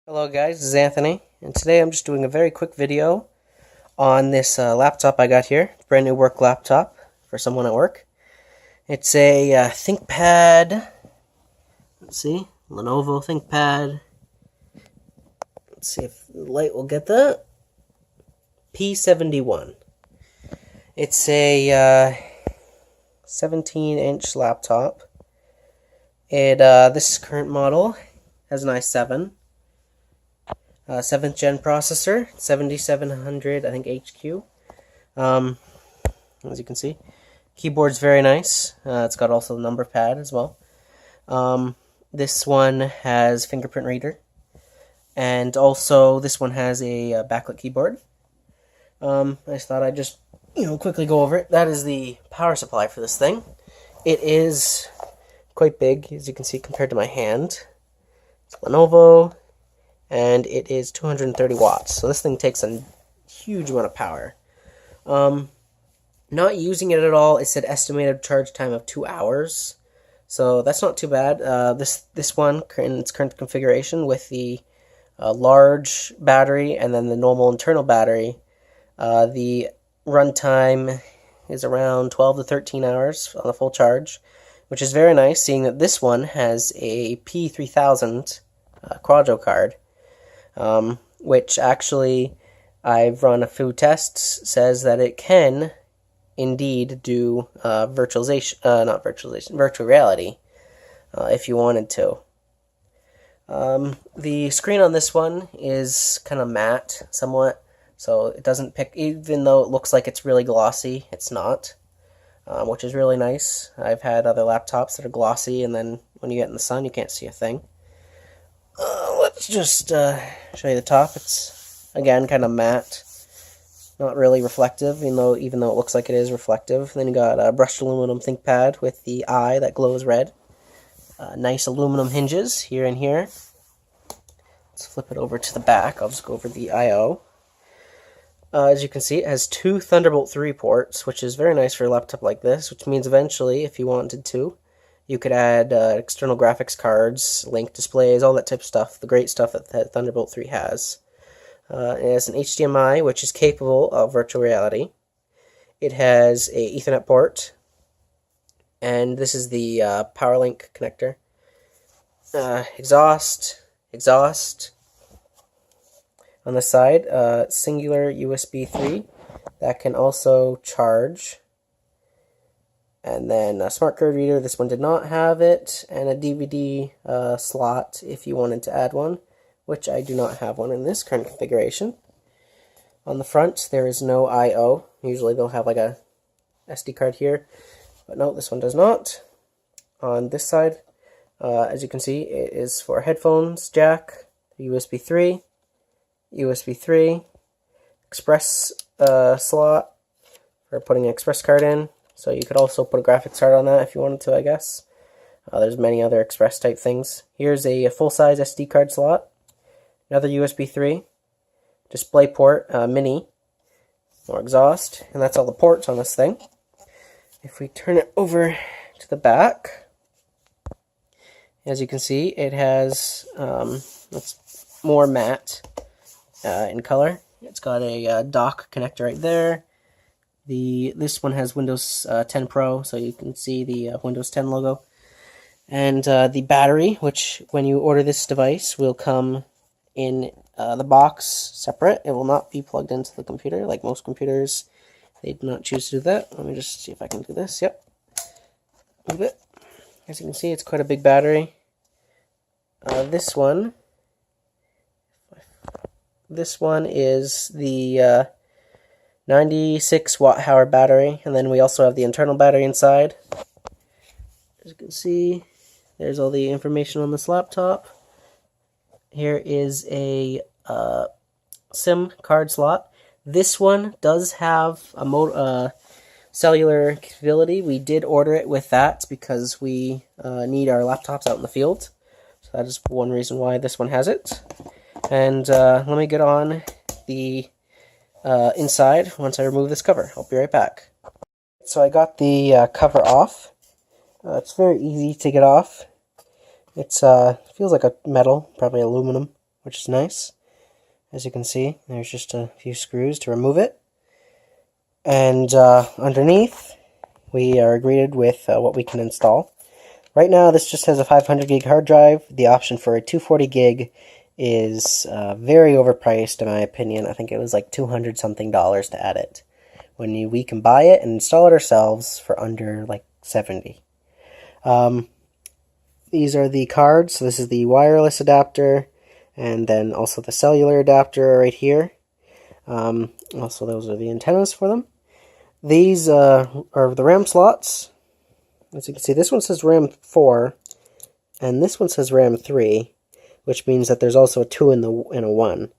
Hello guys, this is Anthony, and today I'm just doing a very quick video on this laptop I got here. Brand new work laptop for someone at work. It's a ThinkPad, let's see, Lenovo ThinkPad. Let's see if the light will get that. P71. It's a 17-inch laptop. This current model has an i7. 7th gen processor, 7700, I think HQ. As you can see, keyboard's very nice. It's got also a number pad as well. This one has fingerprint reader, and also this one has a backlit keyboard. I just thought I'd just quickly go over it. That is the power supply for this thing. It is quite big, as you can see, compared to my hand. It's Lenovo. And it is 230 watts, so this thing takes a huge amount of power. Not using it at all, it said estimated charge time of 2 hours, so that's not too bad. This one, in its current configuration, with the large battery and then the normal internal battery, the runtime is around 12 to 13 hours on a full charge, which is very nice, seeing that this one has a P3000 Quadro card. Which actually I've run a few tests, says that it can indeed do virtual reality if you wanted to. The screen on this one is kind of matte somewhat, so it doesn't pick, even though it looks like it's really glossy, it's not, which is really nice. I've had other laptops that are glossy, and then when you get in the sun you can't see a thing. Let's just show you the top. It's, again, kind of matte. Not really reflective, even though it looks like it is reflective. Then you got a brushed aluminum ThinkPad with the eye that glows red. Nice aluminum hinges here and here. Let's flip it over to the back. I'll just go over the I/O. As you can see, it has 2 Thunderbolt 3 ports, which is very nice for a laptop like this, which means eventually, if you wanted to, you could add external graphics cards, link displays, all that type of stuff, the great stuff that Thunderbolt 3 has. It has an HDMI, which is capable of virtual reality. It has a Ethernet port, and this is the PowerLink connector. Exhaust. On the side, singular USB 3 that can also charge. And then a smart card reader, this one did not have it, and a DVD slot if you wanted to add one, which I do not have one in this current configuration. On the front, there is no I/O. Usually they'll have like a SD card here, but no, this one does not. On this side, as you can see, it is for headphones jack, USB 3, express slot for putting an express card in. So you could also put a graphics card on that if you wanted to, I guess. There's many other express type things. Here's a full-size SD card slot. Another USB 3. Display port, mini. More exhaust. And that's all the ports on this thing. If we turn it over to the back, as you can see, it has it's more matte in color. It's got a dock connector right there. This one has Windows 10 Pro, so you can see the Windows 10 logo. And the battery, which when you order this device, will come in the box separate. It will not be plugged into the computer, like most computers. They do not choose to do that. Let me just see if I can do this. Yep. Move it. As you can see, it's quite a big battery. This one is the 96 watt-hour battery, and then we also have the internal battery inside. As you can see, there's all the information on this laptop. Here is a SIM card slot. This one does have a cellular capability. We did order it with that because we need our laptops out in the field. So that is one reason why this one has it. And let me get on the inside once I remove this cover. I'll be right back. So I got the cover off. It's very easy to get off. It's feels like a metal, probably aluminum, which is nice. As you can see, there's just a few screws to remove it. And underneath, we are greeted with what we can install. Right now, this just has a 500 gig hard drive. The option for a 240 gig is very overpriced, in my opinion. I think it was like $200 something to add it. When we can buy it and install it ourselves for under like 70. These are the cards. So this is the wireless adapter, and then also the cellular adapter right here. Also, those are the antennas for them. These are the RAM slots. As you can see, this one says RAM 4, and this one says RAM 3, which means that there's also a 2 and a 1.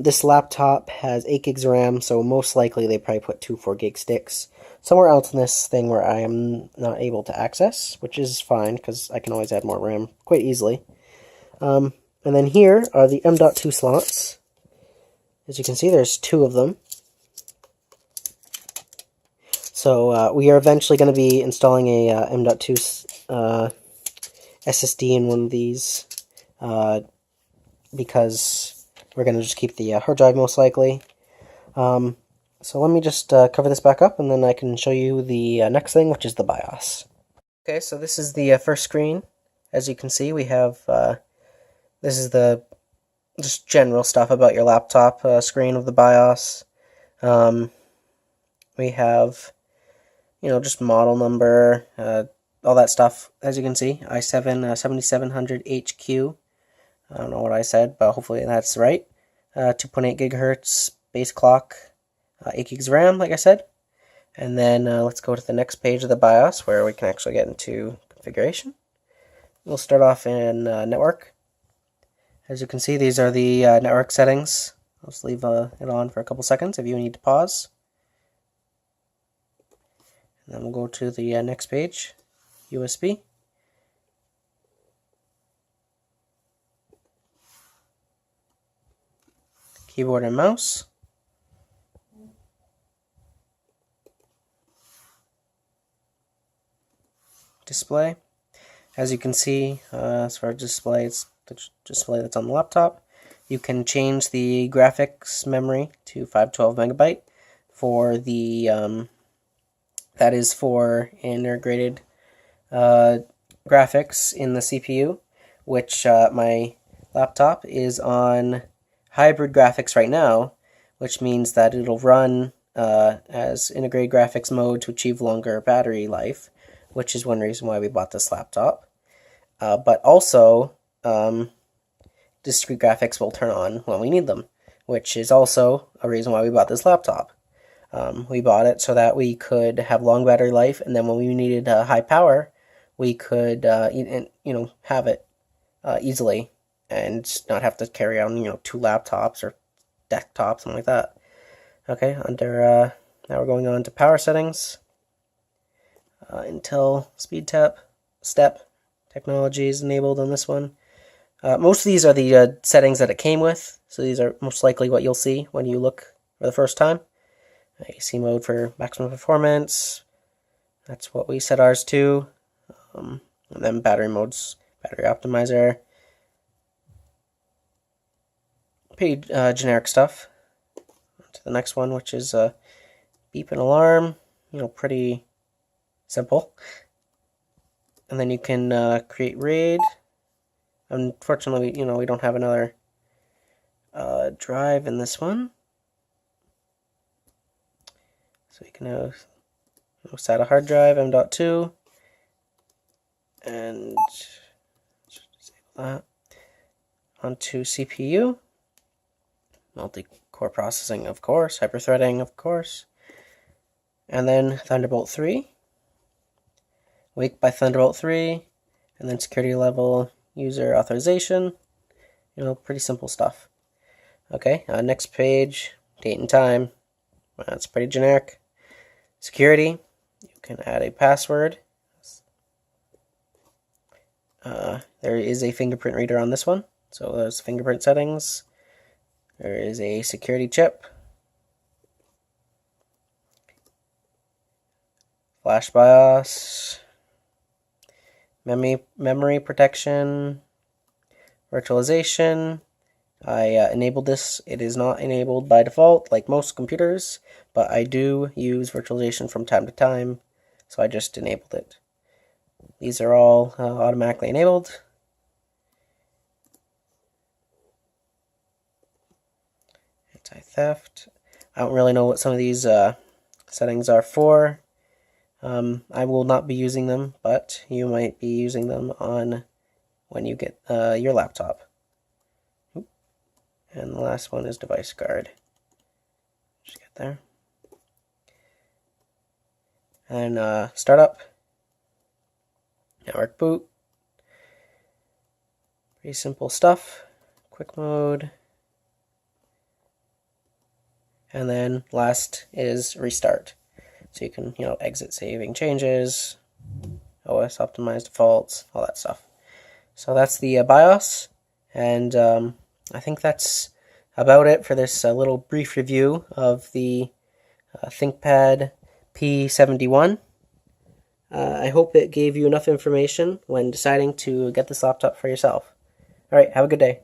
This laptop has 8 gigs of RAM, so most likely they probably put 2 4 gig sticks somewhere else in this thing where I am not able to access, which is fine because I can always add more RAM quite easily. And then here are the M.2 slots. As you can see, there's 2 of them. So we are eventually going to be installing a M.2 SSD in one of these because we're going to just keep the hard drive most likely. So let me just cover this back up, and then I can show you the next thing, which is the BIOS. Okay, so this is the first screen. As you can see, we have this is the just general stuff about your laptop screen of the BIOS. We have, just model number, all that stuff. As you can see, i7 7700HQ. I don't know what I said, but hopefully that's right. 2.8 gigahertz base clock, 8 gigs RAM, like I said. And then let's go to the next page of the BIOS where we can actually get into configuration. We'll start off in network. As you can see, these are the network settings. I'll just leave it on for a couple seconds if you need to pause. And then we'll go to the next page, USB. Keyboard and mouse. Display. As you can see, as far as display, it's the display that's on the laptop. You can change the graphics memory to 512 megabyte for the that is for integrated graphics in the CPU, which my laptop is on hybrid graphics right now, which means that it'll run as integrated graphics mode to achieve longer battery life, which is one reason why we bought this laptop. But also, discrete graphics will turn on when we need them, which is also a reason why we bought this laptop. We bought it so that we could have long battery life, and then when we needed high power, we could have it easily and not have to carry on 2 laptops or desktop, something like that. Okay, now we're going on to power settings. Intel speed step technology is enabled on this one. Most of these are the settings that it came with, so these are most likely what you'll see when you look for the first time. AC mode for maximum performance, that's what we set ours to. And then battery modes, battery optimizer. Pretty generic stuff. On to the next one, which is beep and alarm. Pretty simple. And then you can create RAID. Unfortunately, we don't have another drive in this one. So you can set a hard drive, M.2, and disable that. Onto CPU, multi-core processing, of course, hyper-threading, of course, and then Thunderbolt 3, wake by Thunderbolt 3, and then security level user authorization. Pretty simple stuff. Okay, next page, date and time. That's pretty generic. Security, you can add a password. There is a fingerprint reader on this one, so there's fingerprint settings. There is a security chip. Flash BIOS. Memory protection. Virtualization. I enabled this. It is not enabled by default like most computers, but I do use virtualization from time to time, so I just enabled it. These are all automatically enabled. Anti-theft. I don't really know what some of these settings are for. I will not be using them, but you might be using them on when you get your laptop. And the last one is device guard. Just get there. And startup. Network boot. Pretty simple stuff. Quick mode. And then last is restart. So you can, exit saving changes, OS optimized defaults, all that stuff. So that's the BIOS, and I think that's about it for this little brief review of the ThinkPad P71. I hope it gave you enough information when deciding to get this laptop for yourself. All right, have a good day.